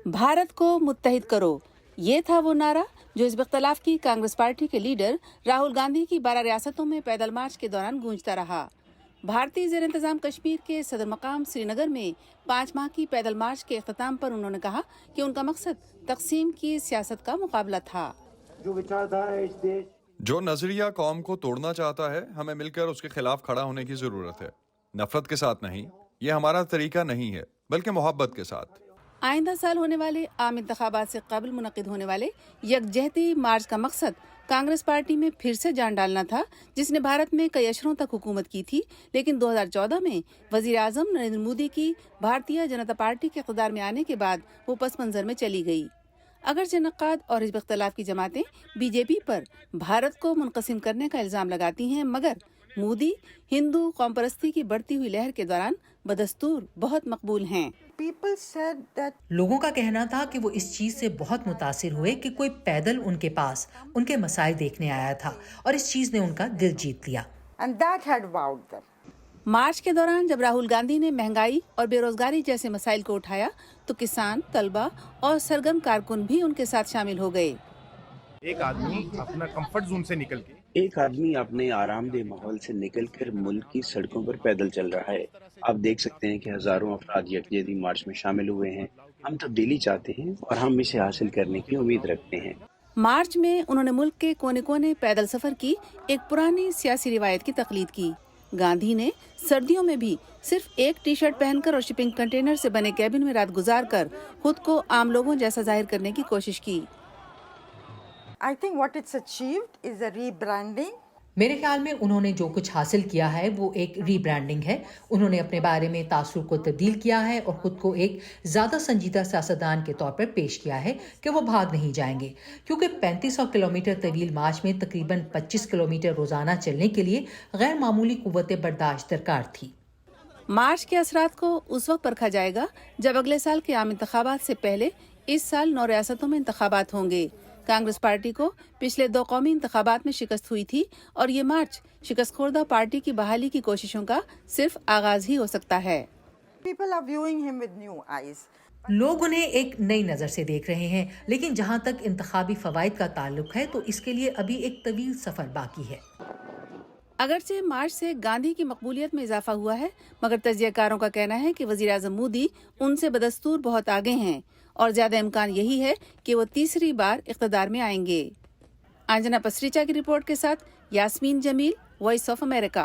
भारत को मुत्तहिद करो, ये था वो नारा जो हिज़्ब इख्तिलाफ की कांग्रेस पार्टी के लीडर राहुल गांधी की 12 रियासतों में पैदल मार्च के दौरान गूंजता रहा। भारतीय ज़ेर इंतज़ाम कश्मीर के सदर मकाम श्रीनगर में 5 माह की पैदल मार्च के इख्तिताम पर उन्होंने कहा कि उनका मकसद तकसीम की सियासत का मुकाबला था। जो विचारधारा है इस देश, जो नजरिया कौम को तोड़ना चाहता है, हमें मिलकर उसके खिलाफ खड़ा होने की जरूरत है। नफरत के साथ नहीं, ये हमारा तरीका नहीं है, बल्कि मोहब्बत के साथ। आइंदा साल होने वाले आम इंतखाबात से कबल मुनक़िद होने वाले यकजहती मार्च का मकसद कांग्रेस पार्टी में फिर से जान डालना था, जिसने भारत में कई अशरों तक हुकूमत की थी, लेकिन 2014 में वज़ीर आज़म नरेंद्र मोदी की भारतीय जनता पार्टी के इक़्तिदार में आने के बाद वो पस मंज़र में चली गई। अगरचे नक़्क़ाद और हिज़्ब इख्तिलाफ की जमातें बीजेपी पर भारत को मुनक़सिम करने का इल्ज़ाम लगाती हैं, मगर मोदी हिंदू कौम परस्ती की बढ़ती हुई लहर के दौरान बदस्तूर बहुत मकबूल हैं। लोगों का कहना था कि वो इस चीज से बहुत मुतासिर हुए कि कोई पैदल उनके पास उनके मसाइल देखने आया था और इस चीज ने उनका दिल जीत लिया। मार्च के दौरान जब राहुल गांधी ने महंगाई और बेरोजगारी जैसे मसाइल को उठाया तो किसान, तलबा और सरगर्म कारकुन भी उनके साथ शामिल हो गए। एक आदमी अपना कंफर्ट जोन से निकल के, एक आदमी अपने आरामदेह माहौल से निकलकर मुल्क की सड़कों पर पैदल चल रहा है। आप देख सकते हैं कि हजारों अफराद यकजहती मार्च में शामिल हुए हैं। हम तब्दीली चाहते हैं और हम इसे हासिल करने की उम्मीद रखते हैं। मार्च में उन्होंने मुल्क के कोने कोने पैदल सफर की एक पुरानी सियासी रिवायत की तकलीद की। गांधी ने सर्दियों में भी सिर्फ एक टी शर्ट पहनकर और शिपिंग कंटेनर से बने कैबिन में रात गुजार कर खुद को आम लोगों जैसा जाहिर करने की कोशिश की। I think what it's achieved is a rebranding. मेरे ख्याल में उन्होंने जो कुछ हासिल किया है वो एक रीब्रांडिंग है। उन्होंने अपने बारे में तासुर को तब्दील किया है और खुद को एक ज्यादा संजीदा सियासतदान के तौर पर पेश किया है कि वो भाग नहीं जाएंगे, क्योंकि 3500 किलोमीटर तवील मार्च में तकरीबन 25 किलोमीटर रोजाना चलने के लिए गैर मामूली कुव्वत बर्दाश्त दरकार थी। मार्च के असरात को उस वक्त परखा जाएगा जब अगले साल के आम इंतखाबात से पहले इस साल 9 रियासतों में इंतखाबात होंगे। कांग्रेस पार्टी को पिछले 2 कौमी इंतखाबात में शिकस्त हुई थी और ये मार्च शिकस्त खोर्दा पार्टी की बहाली की कोशिशों का सिर्फ आगाज ही हो सकता है। People are viewing him with new eyes. लोग उन्हें एक नई नजर से देख रहे हैं, लेकिन जहां तक इंतखाबी फवाइद का ताल्लुक है तो इसके लिए अभी एक तवील सफर बाकी है। अगरचे मार्च से गांधी की मकबूलियत में इजाफा हुआ है, मगर तज्जियाकारों का कहना है कि वज़ीर आज़म मोदी उनसे बदस्तूर बहुत आगे हैं और ज्यादा इम्कान यही है कि वो तीसरी बार इख्तिदार में आएंगे। अंजना पसरीचा की रिपोर्ट के साथ Yasmeen Jamil, voice of America.